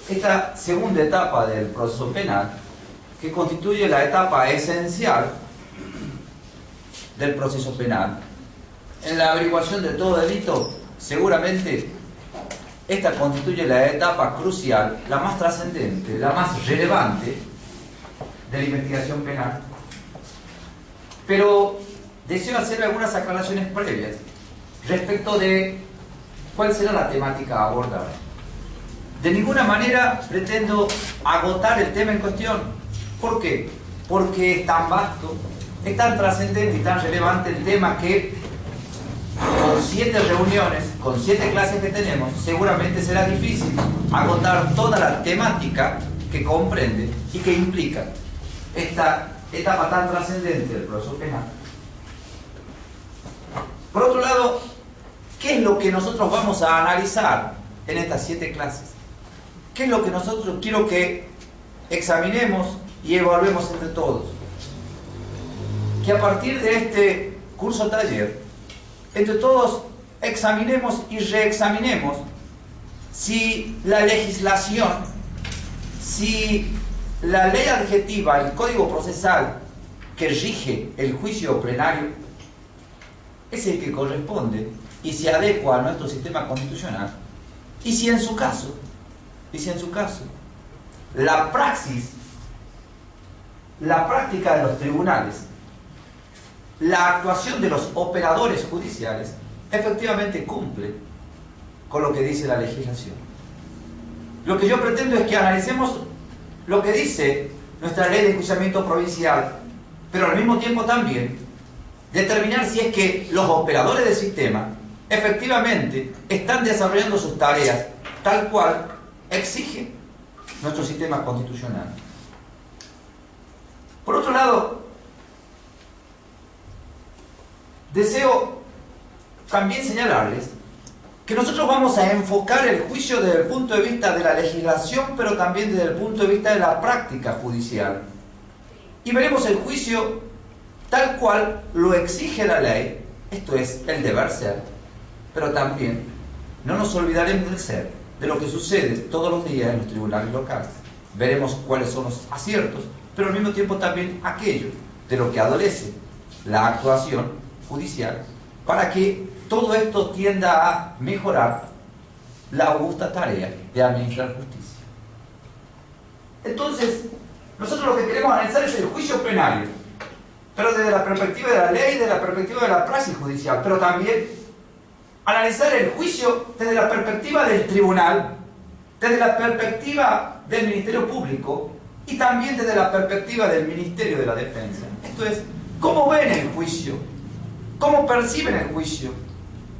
esta segunda etapa del proceso penal, que constituye la etapa esencial del proceso penal. En la averiguación de todo delito, seguramente esta constituye la etapa crucial, la más trascendente, la más relevante de la investigación penal. Pero deseo hacer algunas aclaraciones previas respecto de cuál será la temática a abordar. De ninguna manera pretendo agotar el tema en cuestión. ¿Por qué? Porque es tan vasto, es tan trascendente y tan relevante el tema que con 7 reuniones, con 7 clases que tenemos, seguramente será difícil agotar toda la temática que comprende y que implica esta etapa tan trascendente del proceso penal. Por otro lado, ¿qué es lo que nosotros vamos a analizar en estas 7 clases? ¿Qué es lo que nosotros quiero que examinemos y evaluemos entre todos? Que a partir de este curso taller, entre todos examinemos y reexaminemos si la legislación, si la ley adjetiva, el código procesal que rige el juicio plenario es el que corresponde y se adecua a nuestro sistema constitucional, y si en su caso la praxis, la práctica de los tribunales, la actuación de los operadores judiciales efectivamente cumple con lo que dice la legislación. Lo que yo pretendo es que analicemos lo que dice nuestra ley de enjuiciamiento provincial, pero al mismo tiempo también determinar si es que los operadores del sistema efectivamente están desarrollando sus tareas tal cual exige nuestro sistema constitucional. Por otro lado, deseo también señalarles que nosotros vamos a enfocar el juicio desde el punto de vista de la legislación, pero también desde el punto de vista de la práctica judicial. Y veremos el juicio tal cual lo exige la ley, esto es, el deber ser, pero también no nos olvidaremos del ser, de lo que sucede todos los días en los tribunales locales. Veremos cuáles son los aciertos, pero al mismo tiempo también aquello de lo que adolece la actuación judicial, para que todo esto tienda a mejorar la augusta tarea de administrar justicia. Entonces, nosotros lo que queremos analizar es el juicio plenario, pero desde la perspectiva de la ley, desde la perspectiva de la praxis judicial, pero también analizar el juicio desde la perspectiva del tribunal, desde la perspectiva del Ministerio Público y también desde la perspectiva del Ministerio de la Defensa. Esto es, ¿cómo ven el juicio? ¿Cómo perciben el juicio?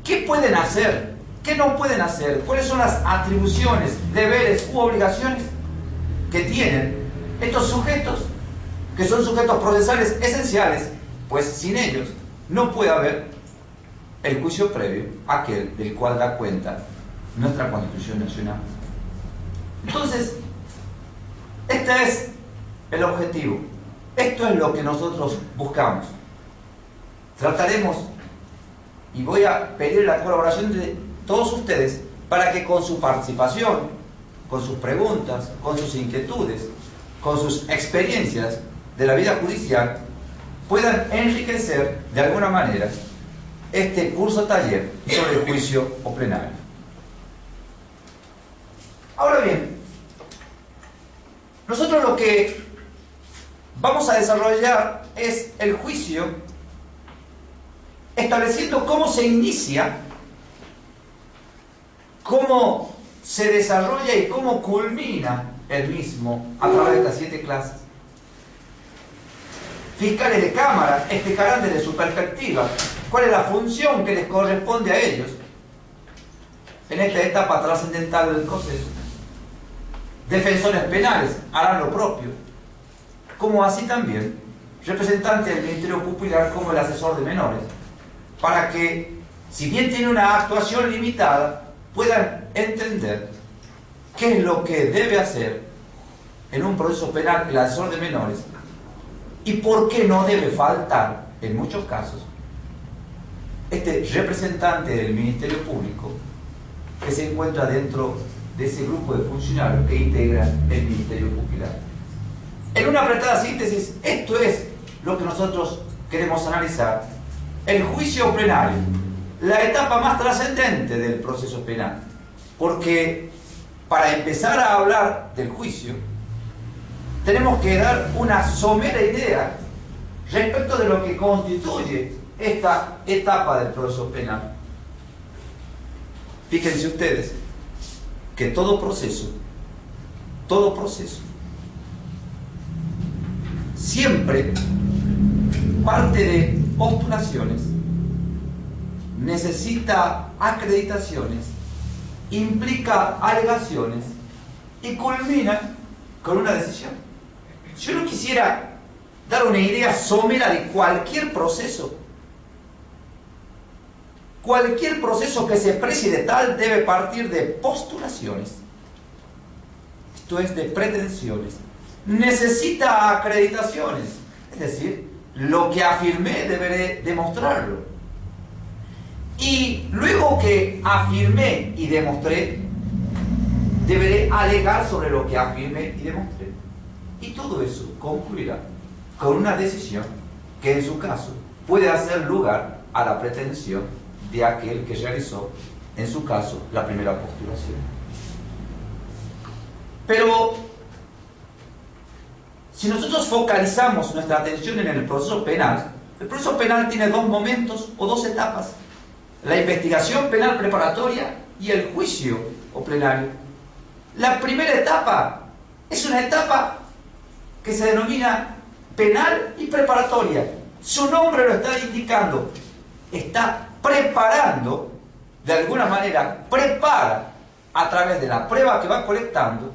¿Qué pueden hacer? ¿Qué no pueden hacer? ¿Cuáles son las atribuciones, deberes u obligaciones que tienen estos sujetos, que son sujetos procesales esenciales? Pues sin ellos no puede haber el juicio previo, aquel del cual da cuenta nuestra Constitución Nacional. Entonces, este es el objetivo. Esto es lo que nosotros buscamos. Trataremos, y voy a pedir la colaboración de todos ustedes para que con su participación, con sus preguntas, con sus inquietudes, con sus experiencias de la vida judicial, puedan enriquecer de alguna manera este curso taller sobre el juicio plenario. Ahora bien, nosotros lo que vamos a desarrollar es el juicio estableciendo cómo se inicia, cómo se desarrolla y cómo culmina el mismo a través de estas 7 clases. Fiscales de cámara explicarán desde su perspectiva cuál es la función que les corresponde a ellos en esta etapa trascendental del proceso. Defensores penales harán lo propio, como así también representantes del Ministerio Popular como el asesor de menores, para que, si bien tiene una actuación limitada, puedan entender qué es lo que debe hacer en un proceso penal el asesor de menores y por qué no debe faltar, en muchos casos, este representante del Ministerio Público que se encuentra dentro de ese grupo de funcionarios que integra el Ministerio Público. En una apretada síntesis, esto es lo que nosotros queremos analizar. El juicio plenario, la etapa más trascendente del proceso penal. Porque para empezar a hablar del juicio, tenemos que dar una somera idea respecto de lo que constituye esta etapa del proceso penal. Fíjense ustedes que todo proceso siempre parte de postulaciones, necesita acreditaciones, implica alegaciones y culmina con una decisión. Yo no quisiera dar una idea somera de cualquier proceso. Cualquier proceso que se precie de tal debe partir de postulaciones. Esto es, de pretensiones. Necesita acreditaciones. Es decir, lo que afirmé deberé demostrarlo. Y luego que afirmé y demostré, deberé alegar sobre lo que afirmé y demostré. Y todo eso concluirá con una decisión que en su caso puede hacer lugar a la pretensión de aquel que realizó, en su caso, la primera postulación. Pero si nosotros focalizamos nuestra atención en el proceso penal tiene dos momentos o dos etapas: la investigación penal preparatoria y el juicio o plenario. La primera etapa es una etapa que se denomina penal y preparatoria. Su nombre lo está indicando. Está preparando, de alguna manera, prepara a través de la prueba que va colectando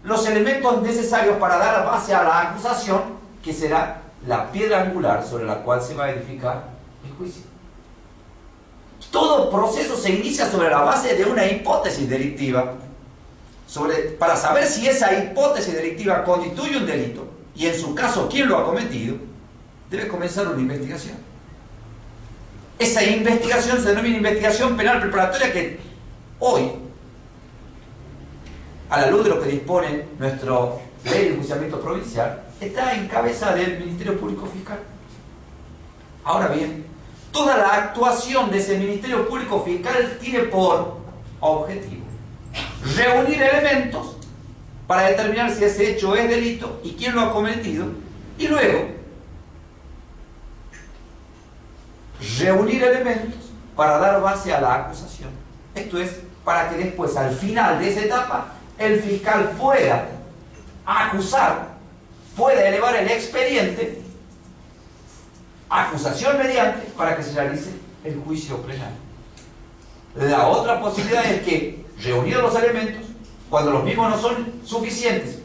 los elementos necesarios para dar base a la acusación, que será la piedra angular sobre la cual se va a edificar el juicio. Todo proceso se inicia sobre la base de una hipótesis delictiva. Para saber si esa hipótesis delictiva constituye un delito, y en su caso quién lo ha cometido, debe comenzar una investigación. Esa investigación se denomina investigación penal preparatoria, que hoy, a la luz de lo que dispone nuestra ley de enjuiciamiento provincial, está en cabeza del Ministerio Público Fiscal. Ahora bien, toda la actuación de ese Ministerio Público Fiscal tiene por objetivo reunir elementos para determinar si ese hecho es delito y quién lo ha cometido, y luego reunir elementos para dar base a la acusación. Esto es, para que después, al final de esa etapa, el fiscal pueda acusar, pueda elevar el expediente, acusación mediante, para que se realice el juicio plenario. La otra posibilidad es que, reunidos los elementos, cuando los mismos no son suficientes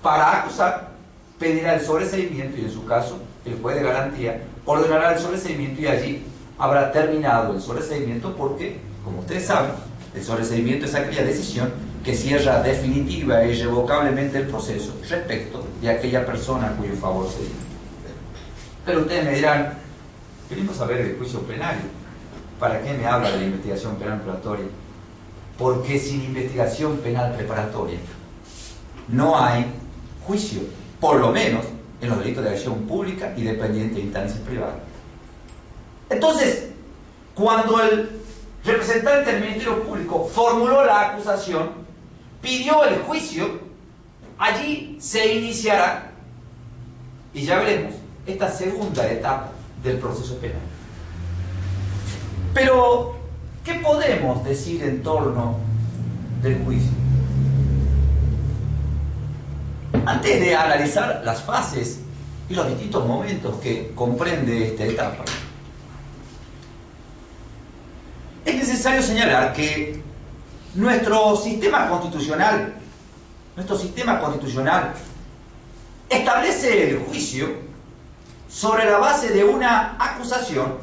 para acusar, pedirá el sobreseimiento, y en su caso el juez de garantía ordenará el sobreseimiento, y allí habrá terminado el sobreseimiento, porque, como ustedes saben, el sobreseimiento es aquella decisión que cierra definitiva e irrevocablemente el proceso respecto de aquella persona a cuyo favor se dice. Pero ustedes me dirán, venimos a ver el juicio plenario, ¿para qué me habla de la investigación penal preparatoria? Porque sin investigación penal preparatoria no hay juicio, por lo menos en los delitos de acción pública y dependiente de instancias privadas. Entonces, cuando el representante del Ministerio Público formuló la acusación, pidió el juicio, allí se iniciará, y ya veremos, esta segunda etapa del proceso penal. Pero, ¿qué podemos decir en torno del juicio? Antes de analizar las fases y los distintos momentos que comprende esta etapa, es necesario señalar que nuestro sistema constitucional establece el juicio sobre la base de una acusación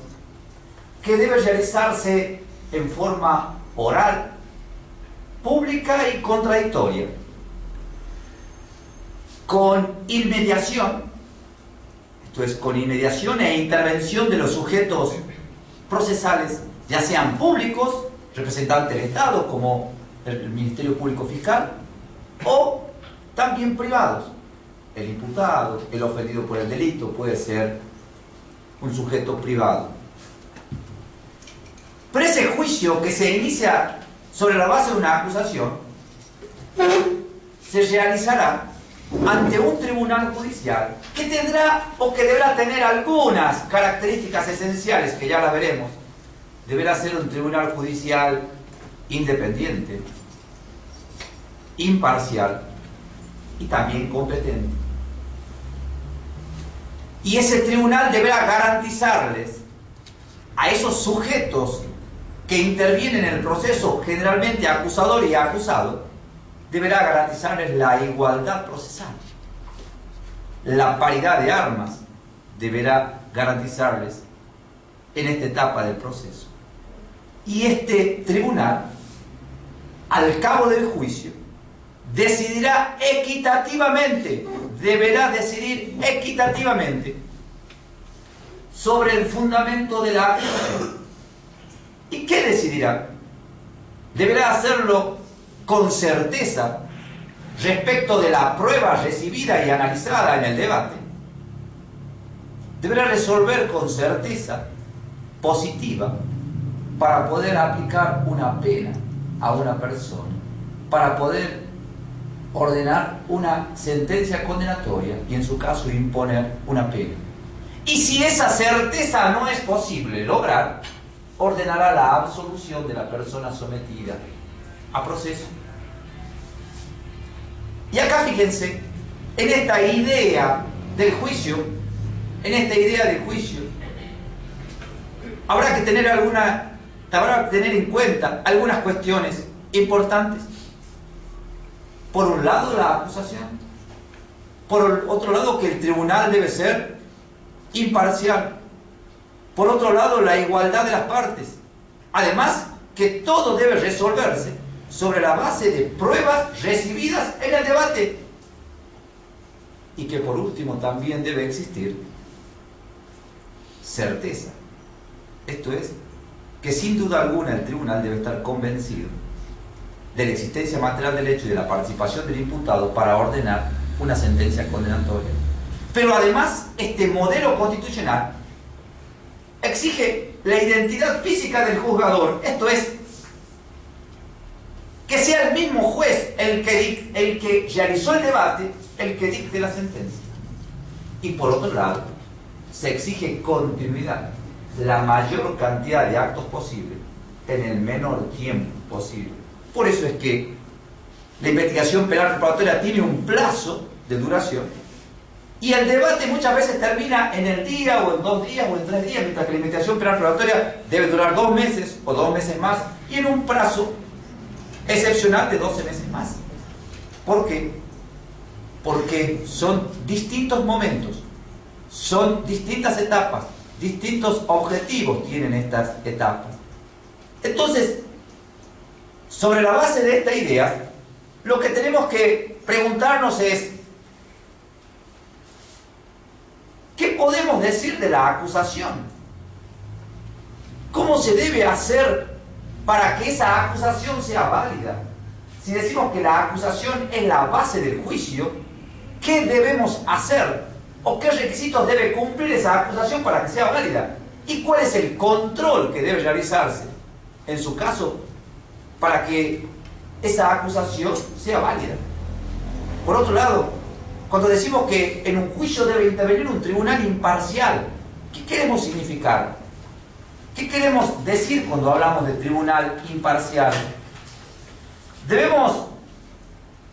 que debe realizarse en forma oral, pública y contradictoria, con inmediación, esto es, con inmediación e intervención de los sujetos procesales, ya sean públicos, representantes del Estado, como el Ministerio Público Fiscal, o también privados. El imputado, el ofendido por el delito, puede ser un sujeto privado. Pero ese juicio que se inicia sobre la base de una acusación se realizará ante un tribunal judicial que tendrá o que deberá tener algunas características esenciales que ya las veremos. Deberá ser un tribunal judicial independiente, imparcial y también competente. Y ese tribunal deberá garantizarles a esos sujetos que intervienen en el proceso, generalmente acusador y acusado, deberá garantizarles la igualdad procesal. La paridad de armas deberá garantizarles en esta etapa del proceso. Y este tribunal, al cabo del juicio, decidirá equitativamente, deberá decidir equitativamente sobre el fundamento de la acusación. ¿Y qué decidirá? Deberá hacerlo con certeza respecto de la prueba recibida y analizada en el debate. Deberá resolver con certeza positiva para poder aplicar una pena a una persona, para poder ordenar una sentencia condenatoria y en su caso imponer una pena. Y si esa certeza no es posible lograr, ordenará la absolución de la persona sometida a proceso. Y acá fíjense, en esta idea del juicio, habrá que tener en cuenta algunas cuestiones importantes. Por un lado, la acusación. Por otro lado, que el tribunal debe ser imparcial. Por otro lado, la igualdad de las partes. Además, que todo debe resolverse sobre la base de pruebas recibidas en el debate. Y que por último también debe existir certeza. Esto es, que sin duda alguna el tribunal debe estar convencido de la existencia material del hecho y de la participación del imputado para ordenar una sentencia condenatoria. Pero además, este modelo constitucional exige la identidad física del juzgador, esto es, que sea el mismo juez el que realizó el debate, el que dicte la sentencia. Y por otro lado, se exige continuidad, la mayor cantidad de actos posible, en el menor tiempo posible. Por eso es que la investigación penal preparatoria tiene un plazo de duración y el debate muchas veces termina en el día o en 2 días o en 3 días, mientras que la investigación penal preparatoria debe durar 2 meses o 2 meses más y en un plazo excepcional de 12 meses más. ¿Por qué? Porque son distintos momentos, son distintas etapas, distintos objetivos tienen estas etapas. Entonces, sobre la base de esta idea, lo que tenemos que preguntarnos es, ¿qué podemos decir de la acusación? ¿Cómo se debe hacer para que esa acusación sea válida? Si decimos que la acusación es la base del juicio, ¿qué debemos hacer? ¿O qué requisitos debe cumplir esa acusación para que sea válida? ¿Y cuál es el control que debe realizarse, en su caso, para que esa acusación sea válida? Por otro lado, cuando decimos que en un juicio debe intervenir un tribunal imparcial, ¿qué queremos significar? ¿Qué queremos decir cuando hablamos de tribunal imparcial? Debemos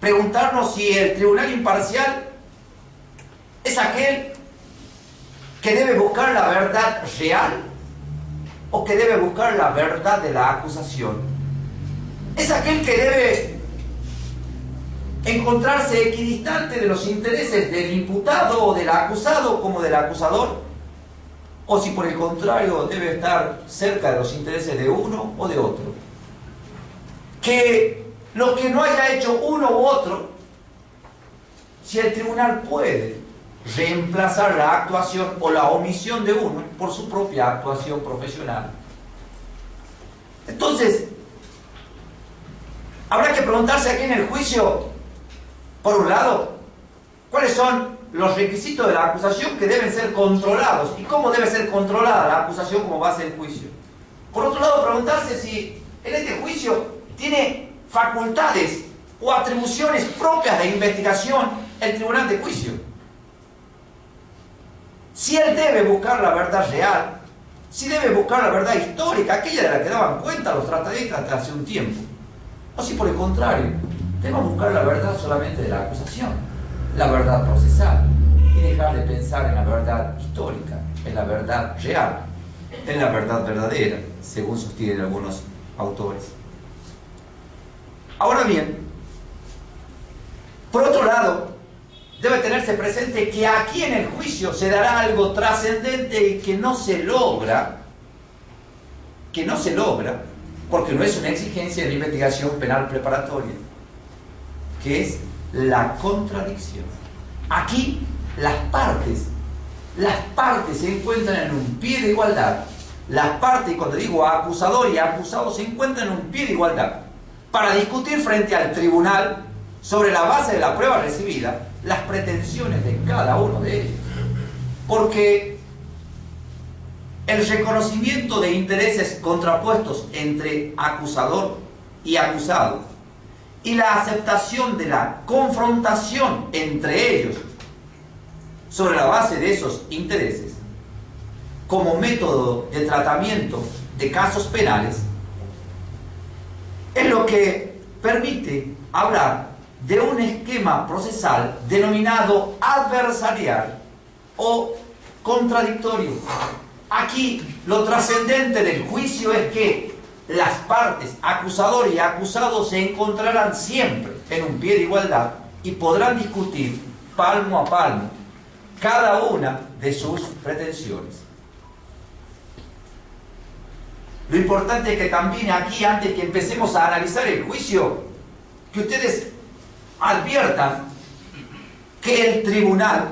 preguntarnos si el tribunal imparcial es aquel que debe buscar la verdad real o que debe buscar la verdad de la acusación. Es aquel que debe encontrarse equidistante de los intereses del imputado o del acusado como del acusador, o si por el contrario debe estar cerca de los intereses de uno o de otro. Que lo que no haya hecho uno u otro, si el tribunal puede reemplazar la actuación o la omisión de uno por su propia actuación profesional. Entonces, Habrá que preguntarse aquí en el juicio, por un lado, cuáles son los requisitos de la acusación que deben ser controlados y cómo debe ser controlada la acusación como base del juicio. Por otro lado, preguntarse si en este juicio tiene facultades o atribuciones propias de investigación el tribunal de juicio. Si él debe buscar la verdad real, si debe buscar la verdad histórica, aquella de la que daban cuenta los tratadistas hasta hace un tiempo, o si por el contrario, debemos buscar la verdad solamente de la acusación, la verdad procesal, y dejar de pensar en la verdad histórica, en la verdad real, en la verdad verdadera, según sostienen algunos autores. Ahora bien, por otro lado, debe tenerse presente que aquí en el juicio se dará algo trascendente y que no se logra, porque no es una exigencia de la investigación penal preparatoria, que es la contradicción. Aquí las partes se encuentran en un pie de igualdad. Las partes, cuando digo acusador y acusado, se encuentran en un pie de igualdad para discutir frente al tribunal sobre la base de la prueba recibida las pretensiones de cada uno de ellos. Porque el reconocimiento de intereses contrapuestos entre acusador y acusado y la aceptación de la confrontación entre ellos sobre la base de esos intereses como método de tratamiento de casos penales es lo que permite hablar de un esquema procesal denominado adversarial o contradictorio. Aquí lo trascendente del juicio es que las partes, acusador y acusado, se encontrarán siempre en un pie de igualdad y podrán discutir palmo a palmo cada una de sus pretensiones. Lo importante es que también aquí, antes que empecemos a analizar el juicio, que ustedes adviertan que el tribunal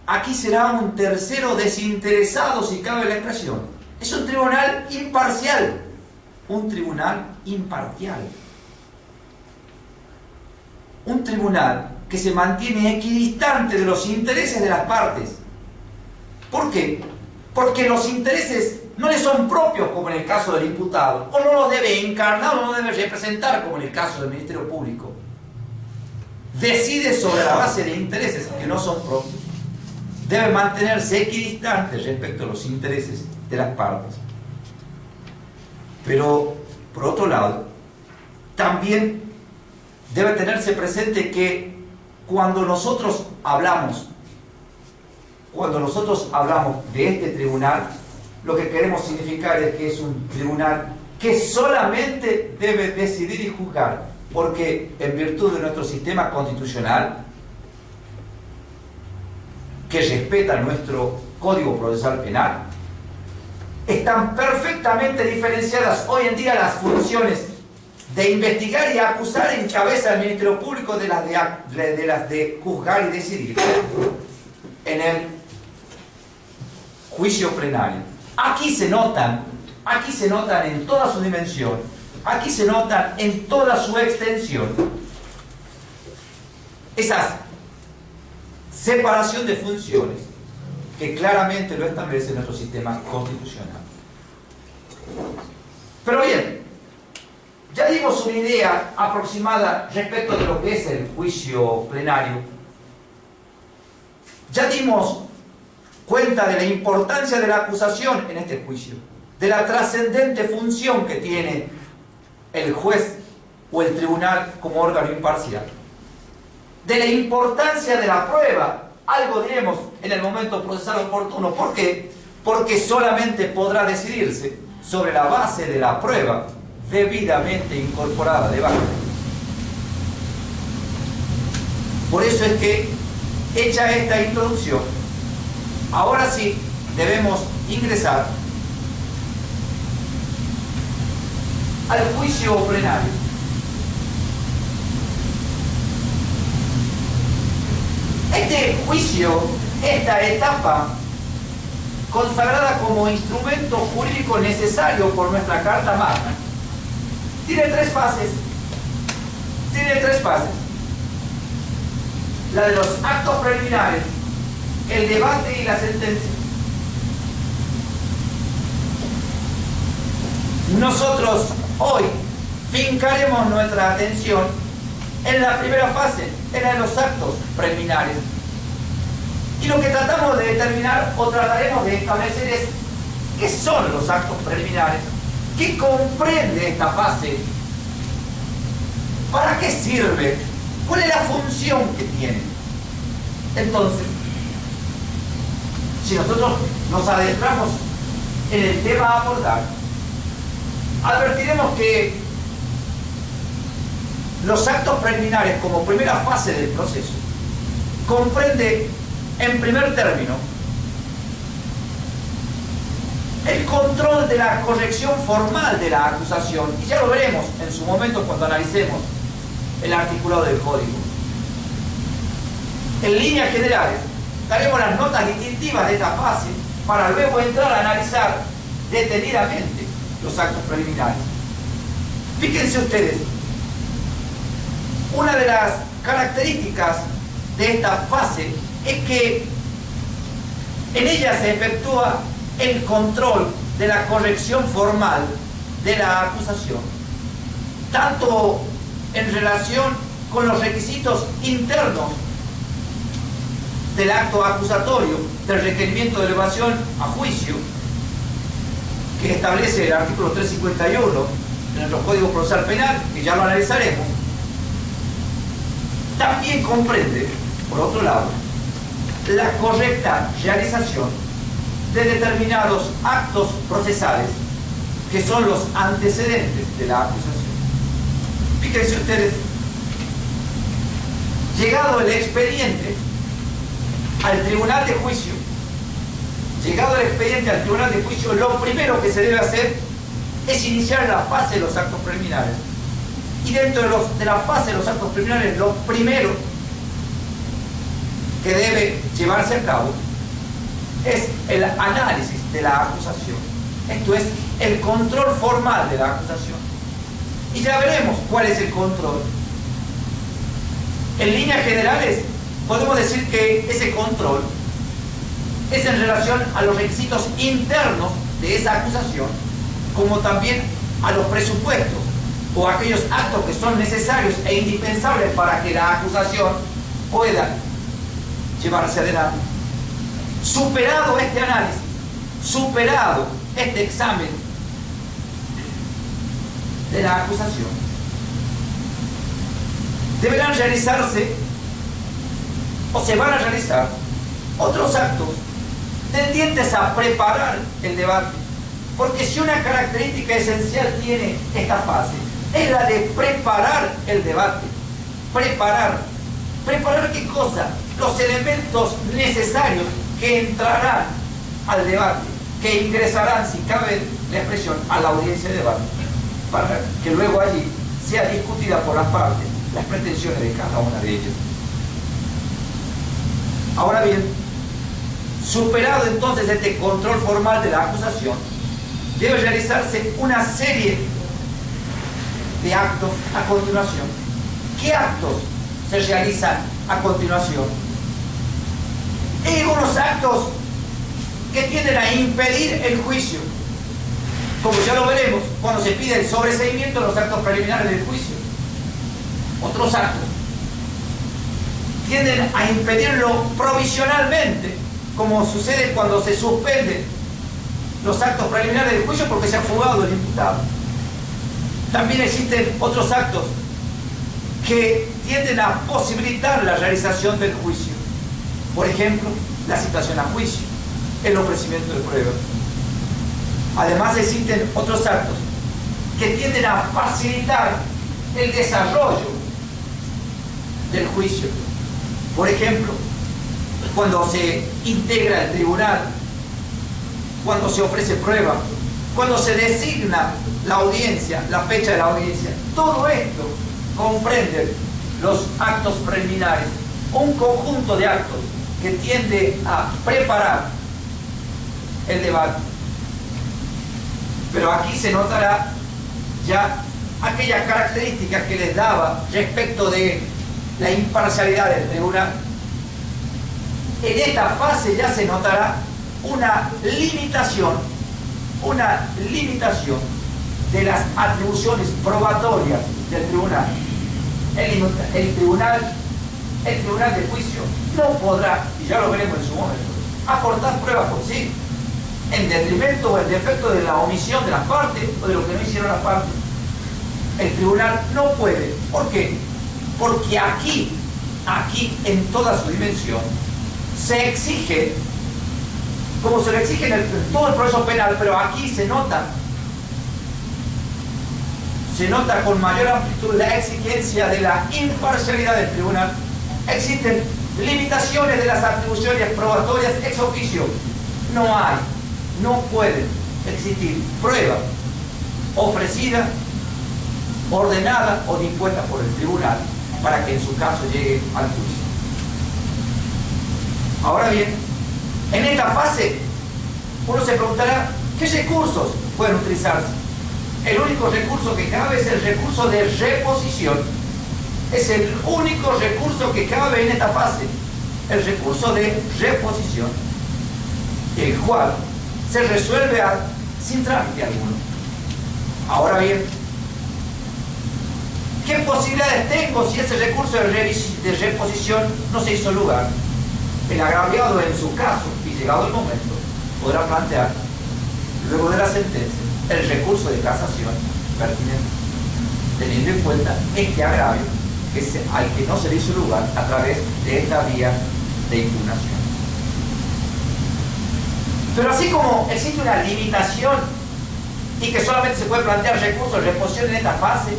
aquí será un tercero desinteresado, si cabe la expresión. Es un tribunal imparcial, un tribunal imparcial, un tribunal que se mantiene equidistante de los intereses de las partes. ¿Por qué? Porque los intereses no le son propios, como en el caso del imputado, o no los debe encarnar o no debe representar, como en el caso del Ministerio Público. Decide sobre la base de intereses que no son propios. Debe mantenerse equidistante respecto a los intereses de las partes. Pero, por otro lado, también debe tenerse presente que cuando nosotros hablamos de este tribunal, lo que queremos significar es que es un tribunal que solamente debe decidir y juzgar, porque en virtud de nuestro sistema constitucional, que respeta nuestro Código Procesal Penal, están perfectamente diferenciadas hoy en día las funciones de investigar y acusar en cabeza del Ministerio Público de las de juzgar y decidir en el juicio plenario. Aquí se notan en toda su dimensión, aquí se notan en toda su extensión esas separación de funciones que claramente lo establece nuestro sistema constitucional. Pero bien, ya dimos una idea aproximada respecto de lo que es el juicio plenario. Ya dimos cuenta de la importancia de la acusación en este juicio, de la trascendente función que tiene el juez o el tribunal como órgano imparcial, de la importancia de la prueba. Algo diremos en el momento procesal oportuno. ¿Por qué? Porque solamente podrá decidirse sobre la base de la prueba debidamente incorporada debajo. Por eso es que, hecha esta introducción, ahora sí debemos ingresar al juicio plenario. Este juicio, esta etapa consagrada como instrumento jurídico necesario por nuestra Carta Magna, Tiene tres fases. Tiene tres fases. La de los actos preliminares, el debate y la sentencia. Nosotros hoy fincaremos nuestra atención en la primera fase, en la de los actos preliminares. Y lo que tratamos de determinar o trataremos de establecer es qué son los actos preliminares, qué comprende esta fase, para qué sirve, cuál es la función que tiene. Entonces, si nosotros nos adentramos en el tema a abordar, advertiremos que los actos preliminares como primera fase del proceso comprende en primer término el control de la corrección formal de la acusación, y ya lo veremos en su momento cuando analicemos el articulado del código. En líneas generales daremos las notas distintivas de esta fase para luego entrar a analizar detenidamente los actos preliminares. Fíjense ustedes, una de las características de esta fase es que en ella se efectúa el control de la corrección formal de la acusación, tanto en relación con los requisitos internos del acto acusatorio, del requerimiento de elevación a juicio, que establece el artículo 351 de nuestro Código Procesal Penal, que ya lo analizaremos. También comprende, por otro lado, la correcta realización de determinados actos procesales que son los antecedentes de la acusación. Fíjense ustedes, llegado el expediente al tribunal de juicio, lo primero que se debe hacer es iniciar la fase de los actos preliminares. Y dentro de la fase de los actos preliminares, lo primero que debe llevarse a cabo es el análisis de la acusación. Esto es el control formal de la acusación. Y ya veremos cuál es el control. En líneas generales, podemos decir que ese control es en relación a los requisitos internos de esa acusación, como también a los presupuestos o aquellos actos que son necesarios e indispensables para que la acusación pueda llevarse adelante. Superado este análisis, superado este examen de la acusación, deberán realizarse o se van a realizar otros actos tendientes a preparar el debate, porque si una característica esencial tiene esta fase es la de preparar el debate. ¿Preparar qué cosa? Los elementos necesarios que entrarán al debate, que ingresarán, si cabe la expresión, a la audiencia de debate, para que luego allí sea discutida por las partes las pretensiones de cada una de ellas. Ahora bien, superado entonces este control formal de la acusación, debe realizarse una serie de actos a continuación. ¿Qué actos se realizan a continuación? Hay algunos actos que tienden a impedir el juicio, como ya lo veremos cuando se pide el sobreseimiento de los actos preliminares del juicio. Otros actos tienden a impedirlo provisionalmente, como sucede cuando se suspenden los actos preliminares del juicio porque se ha fugado el imputado. También existen otros actos que tienden a posibilitar la realización del juicio. Por ejemplo, la citación a juicio, el ofrecimiento de pruebas. Además existen otros actos que tienden a facilitar el desarrollo del juicio. Por ejemplo, cuando se integra el tribunal, cuando se ofrece prueba, cuando se designa la audiencia, la fecha de la audiencia. Todo esto comprende los actos preliminares, un conjunto de actos que tiende a preparar el debate. Pero aquí se notará ya aquellas características que les daba respecto de la imparcialidad del tribunal, en esta fase ya se notará una limitación de las atribuciones probatorias del tribunal. El tribunal de juicio no podrá, y ya lo veremos en su momento, aportar pruebas por sí, en detrimento o en defecto de la omisión de las partes o de lo que no hicieron las partes. El tribunal no puede. ¿Por qué? Porque aquí en toda su dimensión, se exige, como se le exige en todo el proceso penal, pero aquí se nota con mayor amplitud la exigencia de la imparcialidad del tribunal. Existen limitaciones de las atribuciones probatorias ex oficio. No pueden existir pruebas ofrecidas, ordenadas o dispuestas por el tribunal para que en su caso llegue al juicio. Ahora bien, en esta fase uno se preguntará ¿qué recursos pueden utilizarse? El único recurso que cabe es el recurso de reposición. Es el único recurso que cabe en esta fase, el recurso de reposición, el cual se resuelve sin trámite alguno. Ahora bien, ¿qué posibilidades tengo si ese recurso de reposición no se hizo lugar? El agraviado en su caso, y llegado el momento, podrá plantear, luego de la sentencia, el recurso de casación pertinente, teniendo en cuenta este agravio al que no se le hizo lugar a través de esta vía de impugnación. Pero así como existe una limitación y que solamente se puede plantear recursos de reposición en esta fase,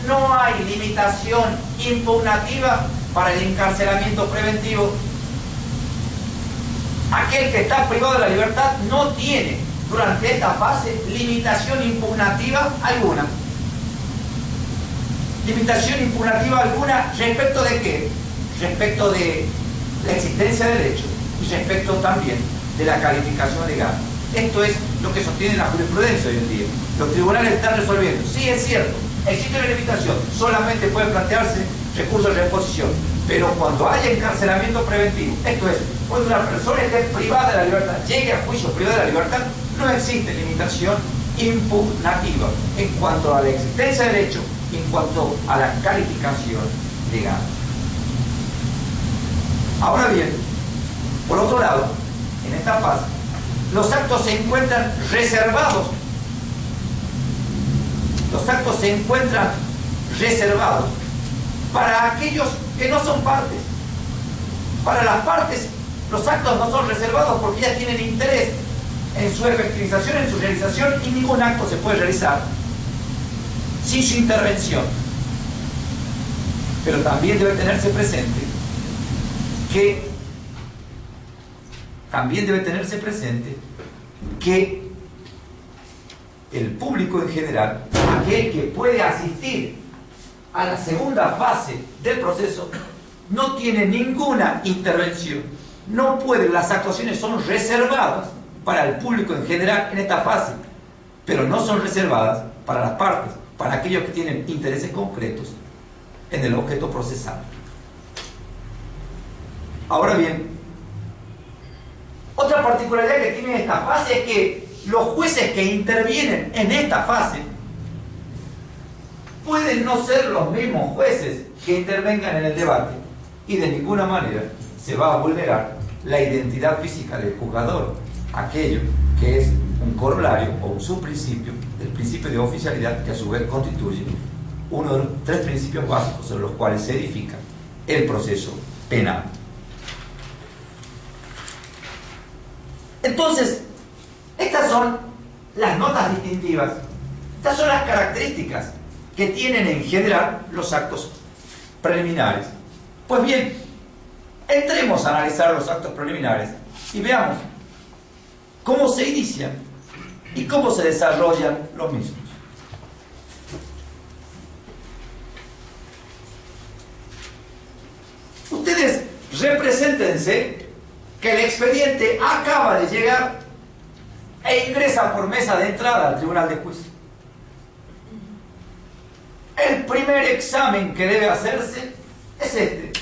no hay limitación impugnativa para el encarcelamiento preventivo. Aquel que está privado de la libertad no tiene durante esta fase limitación impugnativa alguna. ¿Limitación impugnativa alguna respecto de qué? Respecto de la existencia del hecho y respecto también de la calificación legal. Esto es lo que sostiene la jurisprudencia hoy en día. Los tribunales están resolviendo. Sí, es cierto, existe una limitación, solamente puede plantearse recursos de reposición, pero cuando haya encarcelamiento preventivo, esto es, cuando una persona esté privada de la libertad, llegue a juicio privada de la libertad, no existe limitación impugnativa en cuanto a la existencia del hecho, en cuanto a la calificación legal. Ahora bien, por otro lado, en esta fase, los actos se encuentran reservados. Los actos se encuentran reservados para aquellos que no son partes. Para las partes, los actos no son reservados porque ya tienen interés en su efectivización, en su realización, y ningún acto se puede realizar sin su intervención. Pero también debe tenerse presente que el público en general, aquel que puede asistir a la segunda fase del proceso, no tiene ninguna intervención. No puede, las actuaciones son reservadas para el público en general en esta fase, pero no son reservadas para las partes, para aquellos que tienen intereses concretos en el objeto procesal. Ahora bien, otra particularidad que tiene esta fase es que los jueces que intervienen en esta fase pueden no ser los mismos jueces que intervengan en el debate, y de ninguna manera se va a vulnerar la identidad física del juzgador, aquello que es un corolario o un subprincipio del principio de oficialidad, que a su vez constituye uno de los tres principios básicos sobre los cuales se edifica el proceso penal. Entonces, estas son las notas distintivas, estas son las características que tienen en general los actos preliminares. Pues bien, entremos a analizar los actos preliminares y veamos cómo se inician y cómo se desarrollan los mismos. Ustedes represéntense que el expediente acaba de llegar e ingresa por mesa de entrada al tribunal de juicio. El primer examen que debe hacerse es este,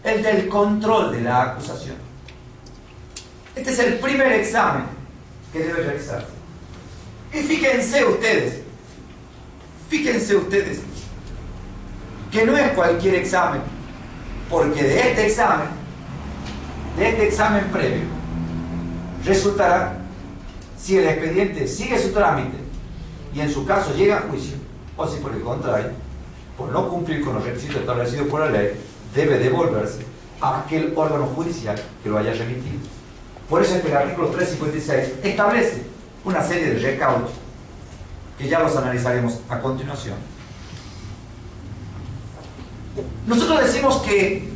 el del control de la acusación. Este es el primer examen que debe realizarse. Y fíjense ustedes, que no es cualquier examen, porque de este examen previo, resultará si el expediente sigue su trámite y en su caso llega a juicio, o si por el contrario, por no cumplir con los requisitos establecidos por la ley, debe devolverse a aquel órgano judicial que lo haya remitido. Por eso es que el artículo 356 establece una serie de recaudos que ya los analizaremos a continuación. Nosotros decimos que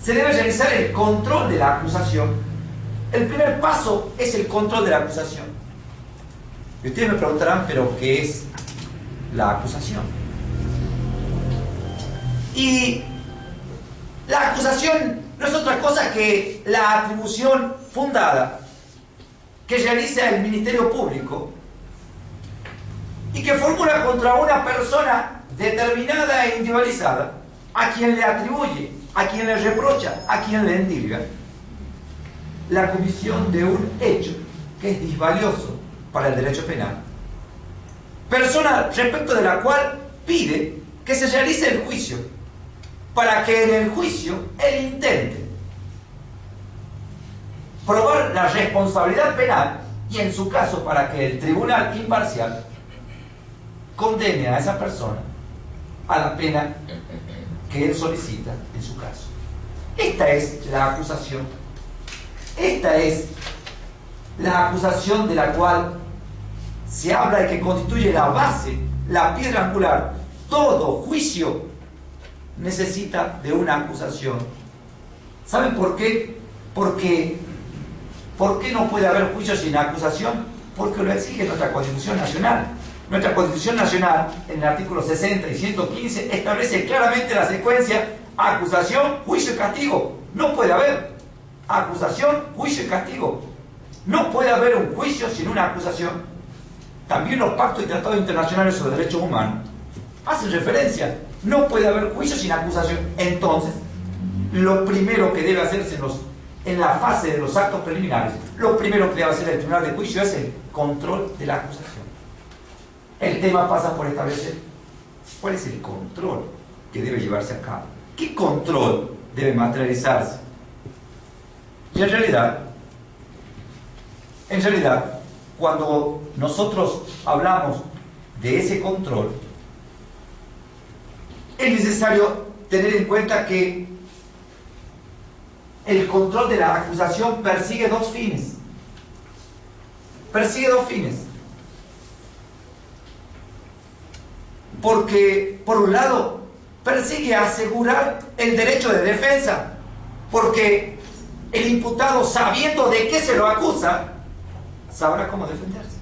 se debe realizar el control de la acusación. El primer paso es el control de la acusación. Y ustedes me preguntarán, ¿pero qué es la acusación? Y la acusación no es otra cosa que la atribución fundada que realiza el Ministerio Público y que formula contra una persona determinada e individualizada, a quien le atribuye, a quien le reprocha, a quien le endilga la comisión de un hecho que es disvalioso para el derecho penal. Persona respecto de la cual pide que se realice el juicio, para que en el juicio él intente probar la responsabilidad penal y en su caso para que el tribunal imparcial condene a esa persona a la pena que él solicita en su caso. Esta es la acusación. Esta es la acusación de la cual se habla y que constituye la base, la piedra angular. Todo juicio necesita de una acusación. ¿Saben por qué? ¿Por qué no puede haber juicio sin acusación? Porque lo exige nuestra Constitución Nacional. Nuestra Constitución Nacional, en el artículo 60 y 115, establece claramente la secuencia: acusación, juicio y castigo. No puede haber acusación, juicio y castigo. No puede haber un juicio sin una acusación. También los pactos y tratados internacionales sobre derechos humanos hacen referencia: no puede haber juicio sin acusación. Entonces, lo primero que debe hacerse en la fase de los actos preliminares, lo primero que debe hacer el tribunal de juicio es el control de la acusación. El tema pasa por establecer cuál es el control que debe llevarse a cabo. ¿Qué control debe materializarse? Y en realidad, cuando nosotros hablamos de ese control, es necesario tener en cuenta que el control de la acusación persigue dos fines. Porque, por un lado, persigue asegurar el derecho de defensa, porque el imputado, sabiendo de qué se lo acusa, sabrá cómo defenderse.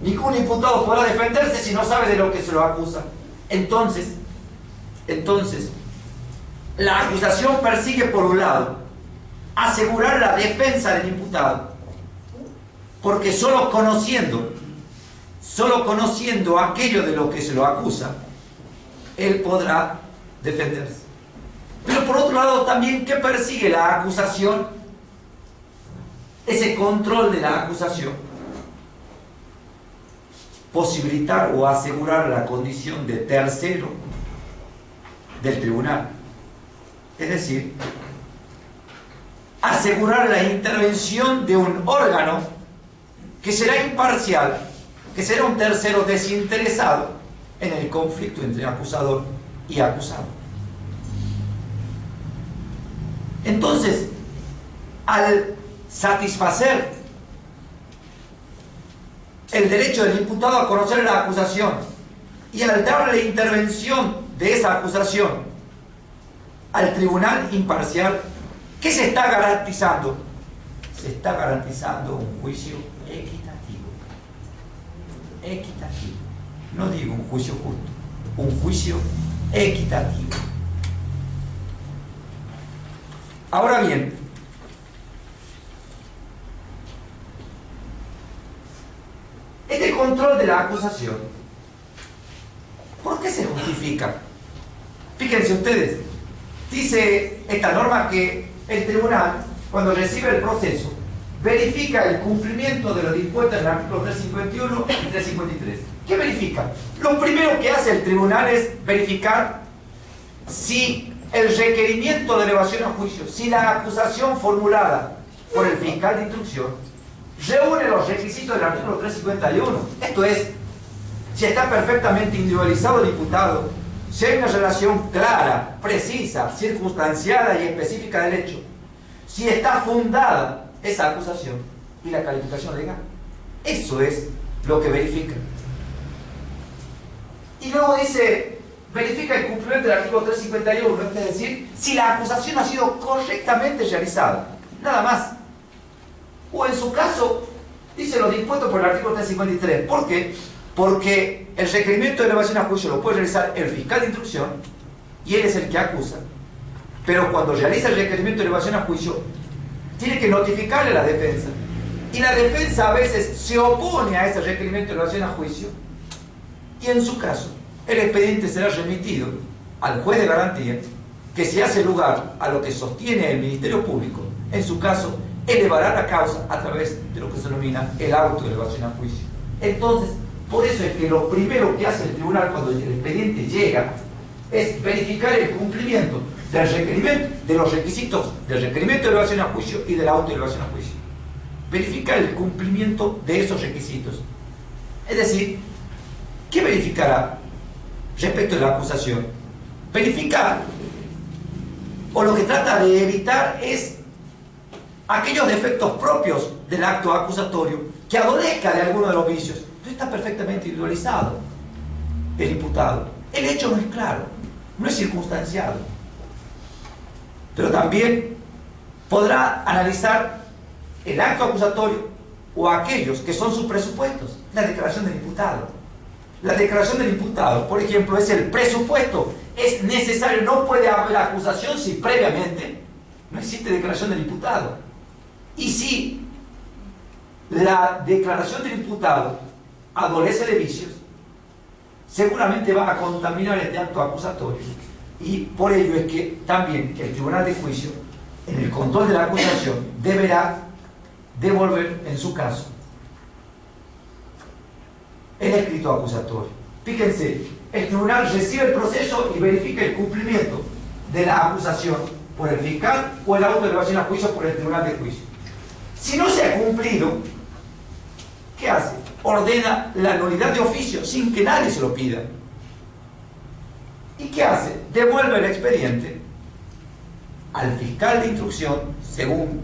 Ningún imputado podrá defenderse si no sabe de lo que se lo acusa. Entonces, la acusación persigue, por un lado, asegurar la defensa del imputado, porque solo conociendo aquello de lo que se lo acusa, él podrá defenderse. Pero por otro lado también, ¿qué persigue la acusación? Ese control de la acusación: posibilitar o asegurar la condición de tercero del tribunal. Es decir, asegurar la intervención de un órgano que será imparcial, que será un tercero desinteresado en el conflicto entre acusador y acusado. Entonces, al satisfacer el derecho del imputado a conocer la acusación y al darle intervención de esa acusación al tribunal imparcial, ¿qué se está garantizando? Se está garantizando un juicio equitativo. No digo un juicio justo, un juicio equitativo. Ahora bien, este control control de la acusación. ¿Por qué se justifica? Fíjense ustedes, dice esta norma que el tribunal, cuando recibe el proceso, verifica el cumplimiento de lo dispuesto en el artículo 351 y 353. ¿Qué verifica? Lo primero que hace el tribunal es verificar si el requerimiento de elevación a juicio, si la acusación formulada por el fiscal de instrucción reúne los requisitos del artículo 351. Esto es, si está perfectamente individualizado el imputado, si hay una relación clara, precisa, circunstanciada y específica del hecho, si está fundada esa acusación y la calificación legal. Eso es lo que verifica. Y luego dice, verifica el cumplimiento del artículo 351, es decir, si la acusación ha sido correctamente realizada. Nada más. O en su caso, dice lo dispuesto por el artículo 353. ¿Por qué? Porque el requerimiento de elevación a juicio lo puede realizar el fiscal de instrucción y él es el que acusa. Pero cuando realiza el requerimiento de elevación a juicio, tiene que notificarle a la defensa. Y la defensa a veces se opone a ese requerimiento de elevación a juicio. Y en su caso, el expediente será remitido al juez de garantía, que si hace lugar a lo que sostiene el Ministerio Público, en su caso, elevará la causa a través de lo que se denomina el auto de elevación a juicio. Entonces, por eso es que lo primero que hace el tribunal cuando el expediente llega es verificar el cumplimiento del requerimiento, de los requisitos del requerimiento de elevación a juicio y del auto de elevación a juicio. Verificar el cumplimiento de esos requisitos. Es decir, ¿qué verificará respecto de la acusación? Verificar, o lo que trata de evitar es aquellos defectos propios del acto acusatorio que adolezca de alguno de los vicios. Entonces está perfectamente individualizado el imputado. El hecho no es claro, no es circunstanciado. Pero también podrá analizar el acto acusatorio o aquellos que son sus presupuestos. La declaración del imputado. La declaración del imputado, por ejemplo, es el presupuesto. Es necesario, no puede haber acusación si previamente no existe declaración del imputado. Y si la declaración del imputado adolece de vicios, seguramente va a contaminar este acto acusatorio. Y por ello es que también el tribunal de juicio, en el control de la acusación, deberá devolver, en su caso, el escrito acusatorio. Fíjense, el tribunal recibe el proceso y verifica el cumplimiento de la acusación por el fiscal o el auto de elevación a juicio por el tribunal de juicio. Si no se ha cumplido, ¿qué hace? Ordena la nulidad de oficio sin que nadie se lo pida. ¿Y qué hace? Devuelve el expediente al fiscal de instrucción, según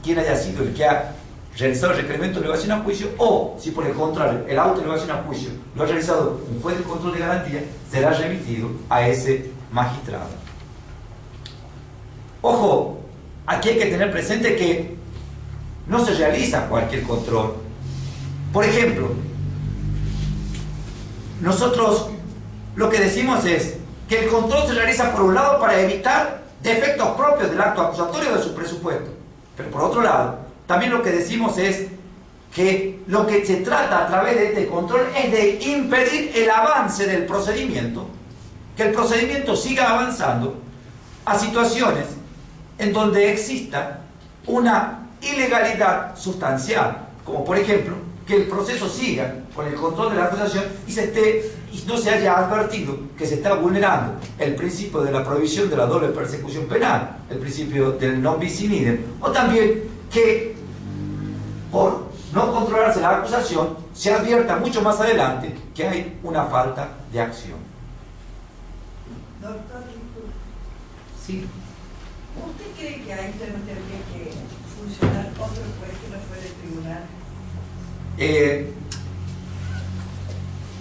quien haya sido el que ha realizado el requerimiento de elevación a juicio, o, si por el contrario, el auto de elevación a juicio lo ha realizado un juez de control de garantía, será remitido a ese magistrado. Ojo, aquí hay que tener presente que no se realiza cualquier control. Por ejemplo, nosotros lo que decimos es que el control se realiza por un lado para evitar defectos propios del acto acusatorio de su presupuesto, pero por otro lado, también lo que decimos es que lo que se trata a través de este control es de impedir el avance del procedimiento, que el procedimiento siga avanzando a situaciones en donde exista una ilegalidad sustancial, como por ejemplo que el proceso siga con el control de la acusación y no se haya advertido que se está vulnerando el principio de la prohibición de la doble persecución penal, el principio del non bis in idem, o también que por no controlarse la acusación se advierta mucho más adelante que hay una falta de acción. Doctor, disculpe. Sí. ¿Usted cree que ahí tendría que funcionar otro juez que no fuera el tribunal?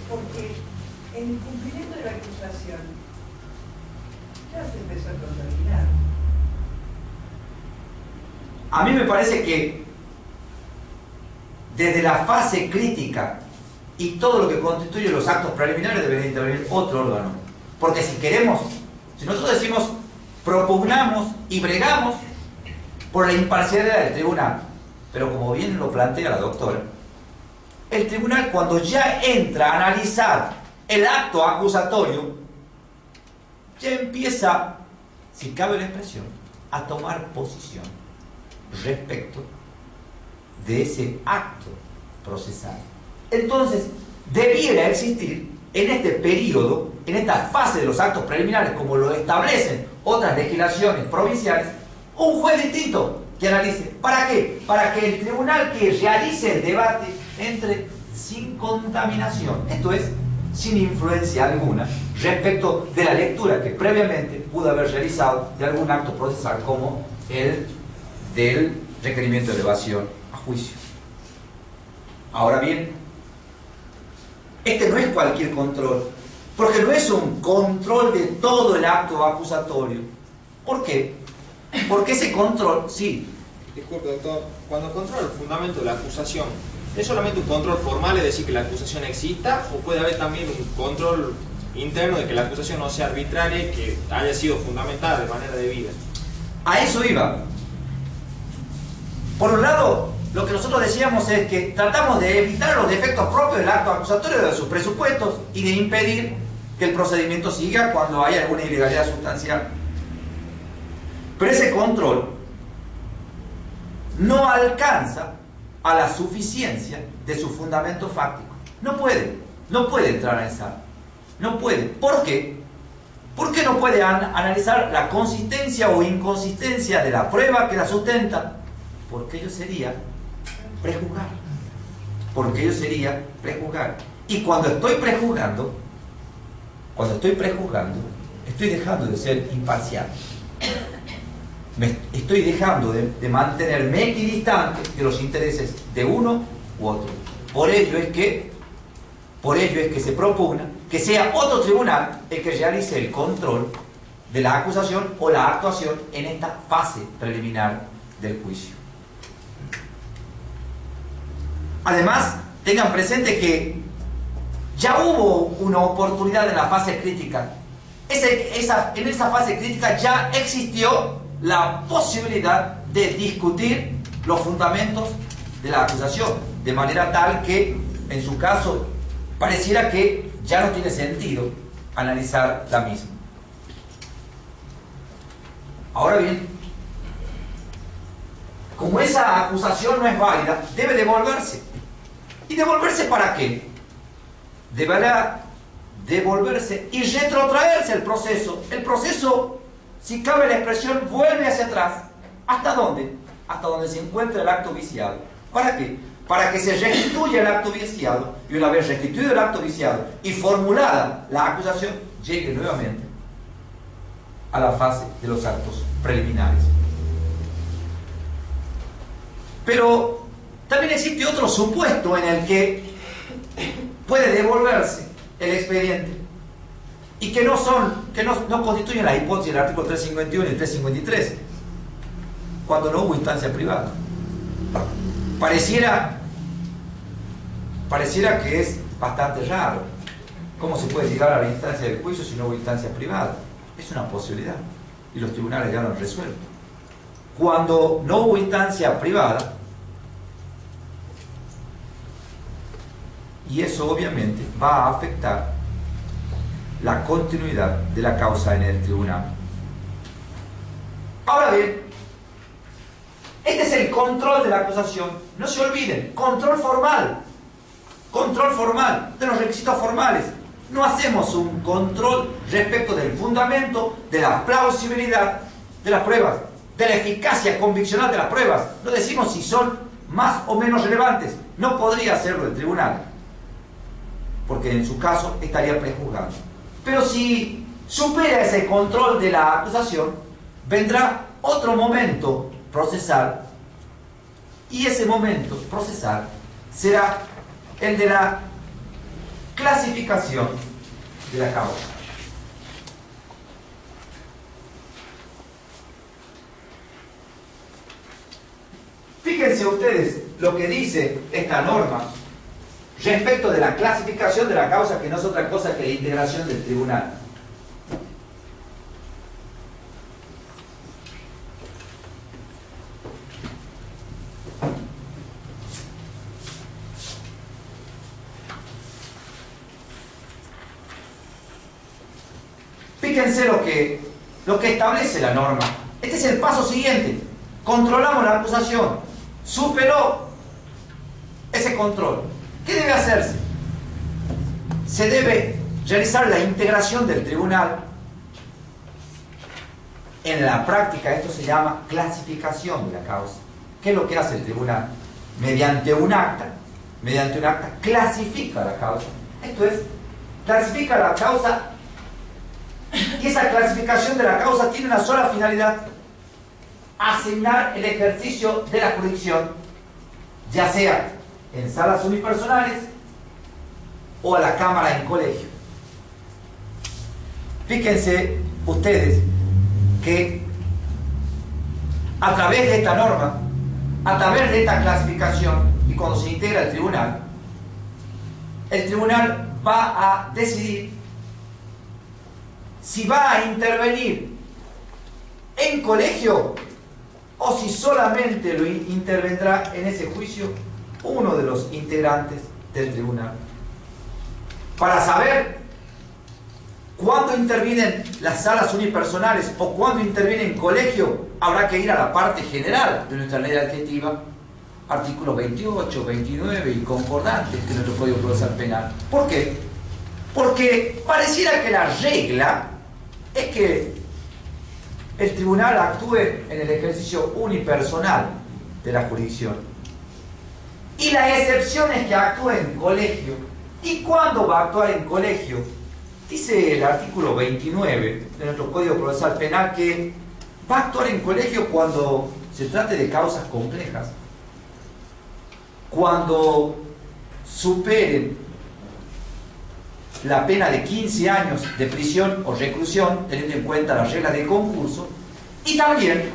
Porque en el cumplimiento de la acusación ya se empezó a contaminar. A mí me parece que desde la fase crítica y todo lo que constituye los actos preliminares debería intervenir otro órgano. Porque si nosotros decimos propugnamos y bregamos por la imparcialidad del tribunal, pero como bien lo plantea la doctora, el tribunal, cuando ya entra a analizar el acto acusatorio, ya empieza, si cabe la expresión, a tomar posición respecto de ese acto procesal. Entonces, debiera existir en este periodo, en esta fase de los actos preliminares, como lo establecen otras legislaciones provinciales, un juez distinto que analice. ¿Para qué? Para que el tribunal que realice el debate entre sin contaminación, esto es, sin influencia alguna, respecto de la lectura que previamente pudo haber realizado de algún acto procesal como el del requerimiento de elevación a juicio. Ahora bien, este no es cualquier control, porque no es un control de todo el acto acusatorio. ¿Por qué? Porque ese control, sí. Disculpe, doctor, cuando controla el fundamento de la acusación, ¿es solamente un control formal, es decir, que la acusación exista, o puede haber también un control interno de que la acusación no sea arbitraria y que haya sido fundamentada de manera debida? A eso iba. Por un lado, lo que nosotros decíamos es que tratamos de evitar los defectos propios del acto acusatorio, de sus presupuestos, y de impedir que el procedimiento siga cuando haya alguna ilegalidad sustancial. Pero ese control no alcanza a la suficiencia de su fundamento fáctico. No puede entrar a esa. No puede. ¿Por qué? ¿Por qué no puede analizar la consistencia o inconsistencia de la prueba que la sustenta? Porque ello sería prejuzgar. Porque ello sería prejuzgar. Y cuando estoy prejuzgando, estoy dejando de ser imparcial. Estoy dejando de mantenerme equidistante de los intereses de uno u otro. Por ello es que se propugna que sea otro tribunal el que realice el control de la acusación o la actuación en esta fase preliminar del juicio. Además, tengan presente que ya hubo una oportunidad en la fase crítica. En esa fase crítica ya existió la posibilidad de discutir los fundamentos de la acusación, de manera tal que, en su caso, pareciera que ya no tiene sentido analizar la misma. Ahora bien, como esa acusación no es válida, debe devolverse. ¿Y devolverse para qué? Deberá devolverse y retrotraerse el proceso. El proceso, si cabe la expresión, vuelve hacia atrás. ¿Hasta dónde? Hasta donde se encuentra el acto viciado. ¿Para qué? Para que se restituya el acto viciado, y una vez restituido el acto viciado y formulada la acusación, llegue nuevamente a la fase de los actos preliminares. Pero también existe otro supuesto en el que puede devolverse el expediente y que no constituyen la hipótesis del artículo 351 y 353, cuando no hubo instancia privada. Pareciera que es bastante raro. ¿Cómo se puede llegar a la instancia del juicio si no hubo instancia privada? Es una posibilidad y los tribunales ya lo han resuelto. Cuando no hubo instancia privada, y eso obviamente va a afectar la continuidad de la causa en el tribunal. Ahora bien, este es el control de la acusación. No se olviden, control formal de los requisitos formales. No hacemos un control respecto del fundamento, de la plausibilidad de las pruebas, de la eficacia conviccional de las pruebas. No decimos si son más o menos relevantes. No podría hacerlo el tribunal, porque en su caso estaría prejuzgando. Pero si supera ese control de la acusación, vendrá otro momento procesal, y ese momento procesal será el de la clasificación de la causa. Fíjense ustedes lo que dice esta norma respecto de la clasificación de la causa, que no es otra cosa que la integración del tribunal. Fíjense lo que establece la norma. Este es el paso siguiente. Controlamos la acusación. Superó ese control. ¿Qué debe hacerse? Se debe realizar la integración del tribunal. En la práctica esto se llama clasificación de la causa. ¿Qué es lo que hace el tribunal? Mediante un acta clasifica la causa. Esto es, clasifica la causa, y esa clasificación de la causa tiene una sola finalidad: asignar el ejercicio de la jurisdicción, ya sea en salas unipersonales o a la Cámara en colegio. Fíjense ustedes que a través de esta norma, a través de esta clasificación, y cuando se integra el tribunal va a decidir si va a intervenir en colegio o si solamente lo intervendrá en ese juicio uno de los integrantes del tribunal. Para saber cuándo intervienen las salas unipersonales o cuándo interviene en colegio, habrá que ir a la parte general de nuestra ley adjetiva, artículos 28, 29 y concordantes de nuestro Código Procesal Penal. ¿Por qué? Porque pareciera que la regla es que el tribunal actúe en el ejercicio unipersonal de la jurisdicción. Y la excepción es que actúe en colegio. ¿Y cuándo va a actuar en colegio? Dice el artículo 29 de nuestro Código Procesal Penal que va a actuar en colegio cuando se trate de causas complejas, cuando superen la pena de 15 años de prisión o reclusión, teniendo en cuenta las reglas de concurso, y también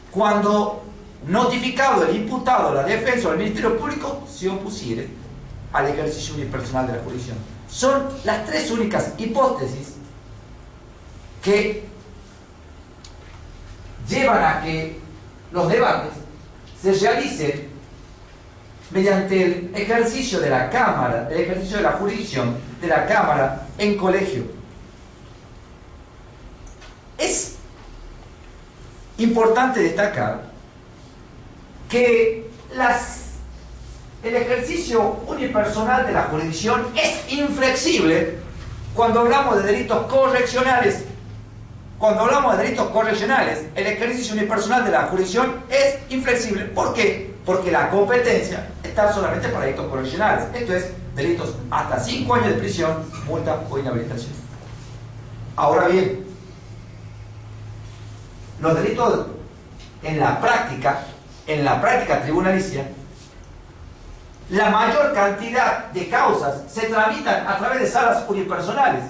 cuando notificado el imputado, la defensa o el Ministerio Público se opusiere al ejercicio unipersonal de la jurisdicción. Son las tres únicas hipótesis que llevan a que los debates se realicen mediante el ejercicio de la Cámara, el ejercicio de la jurisdicción de la Cámara en colegio. Es importante destacar que el ejercicio unipersonal de la jurisdicción es inflexible cuando hablamos de delitos correccionales. Cuando hablamos de delitos correccionales, el ejercicio unipersonal de la jurisdicción es inflexible. ¿Por qué? Porque la competencia está solamente para delitos correccionales. Esto es, delitos hasta 5 años de prisión, multa o inhabilitación. Ahora bien, los delitos en la práctica tribunalicia, la mayor cantidad de causas se tramitan a través de salas unipersonales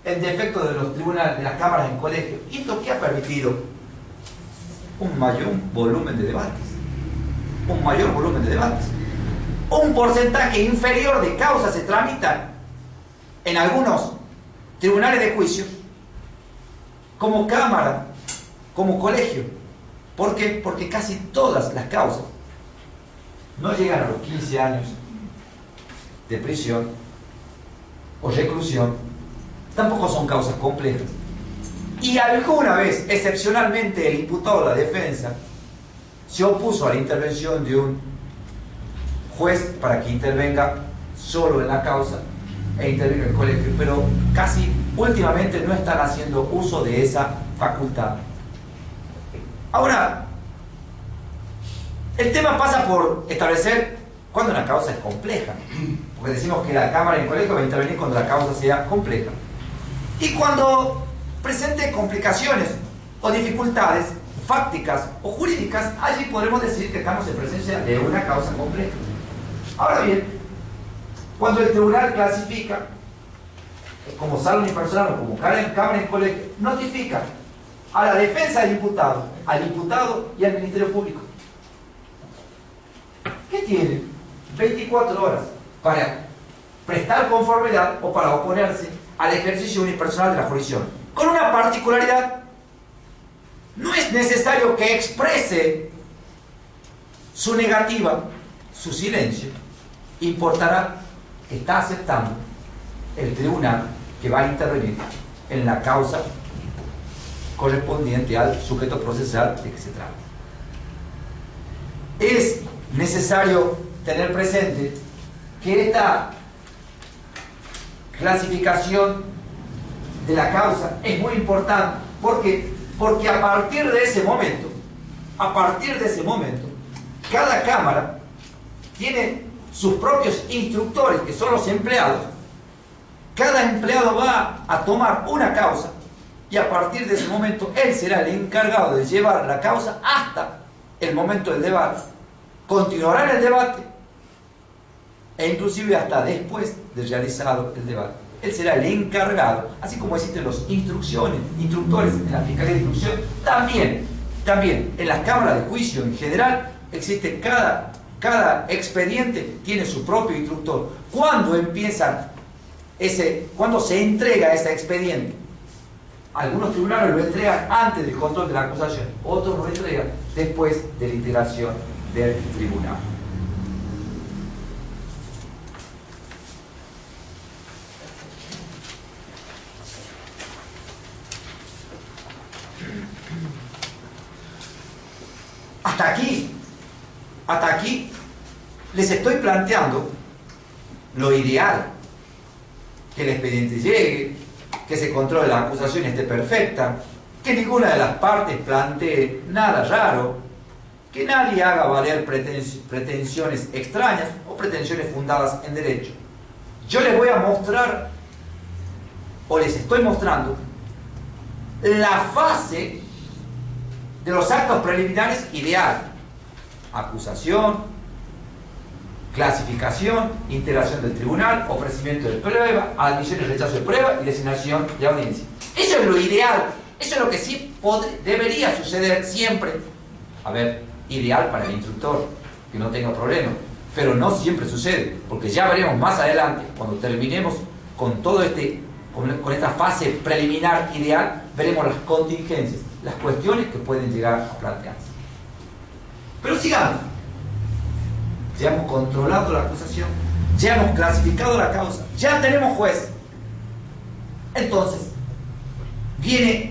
en defecto de los tribunales, de las cámaras en colegio. ¿Y esto qué ha permitido? Un mayor volumen de debates. Un porcentaje inferior de causas se tramitan en algunos tribunales de juicio como cámara, como colegio. ¿Por qué? Porque casi todas las causas no llegan a los 15 años de prisión o reclusión, tampoco son causas complejas. Y alguna vez, excepcionalmente, el imputado o la defensa se opuso a la intervención de un juez para que intervenga solo en la causa e intervenga en el colegio, pero casi últimamente no están haciendo uso de esa facultad. Ahora, el tema pasa por establecer cuándo una causa es compleja, porque decimos que la Cámara en colegio va a intervenir cuando la causa sea compleja. Y cuando presente complicaciones o dificultades fácticas o jurídicas, allí podremos decir que estamos en presencia de una causa compleja. Ahora bien, cuando el tribunal clasifica como sala unipersonal o como Cámara en colegio, notifica a la defensa del imputado, al imputado y al Ministerio Público. ¿Qué tiene? 24 horas para prestar conformidad o para oponerse al ejercicio unipersonal de la jurisdicción. Con una particularidad: no es necesario que exprese su negativa, su silencio. Importará que está aceptando el tribunal que va a intervenir en la causa correspondiente al sujeto procesal de que se trata. Es necesario tener presente que esta clasificación de la causa es muy importante. ¿Por qué? Porque a partir de ese momento, cada cámara tiene sus propios instructores, que son los empleados. Cada empleado va a tomar una causa y a partir de ese momento él será el encargado de llevar la causa hasta el momento del debate. Continuará en el debate e inclusive hasta después de realizado el debate. Él será el encargado, así como existen los instructores en la Fiscalía de Instrucción, también en las cámaras de juicio en general existe cada expediente tiene su propio instructor. ¿Cuándo se entrega ese expediente? Algunos tribunales lo entregan antes del control de la acusación, otros lo entregan después de la integración del tribunal. Hasta aquí les estoy planteando lo ideal: que el expediente llegue, que se controle la acusación esté perfecta, que ninguna de las partes plantee nada raro, que nadie haga valer pretensiones extrañas o pretensiones fundadas en derecho. Yo les voy a mostrar, o les estoy mostrando, la fase de los actos preliminares ideal: acusación, clasificación, integración del tribunal, ofrecimiento de prueba, admisión y rechazo de prueba y designación de audiencia. Eso es lo ideal, eso es lo que sí debería suceder siempre. A ver, ideal para el instructor, que no tenga problema, pero no siempre sucede, porque ya veremos más adelante, cuando terminemos con todo con esta fase preliminar ideal, veremos las contingencias, las cuestiones que pueden llegar a plantearse. Pero sigamos. Ya hemos controlado la acusación, ya hemos clasificado la causa, ya tenemos juez. Entonces, viene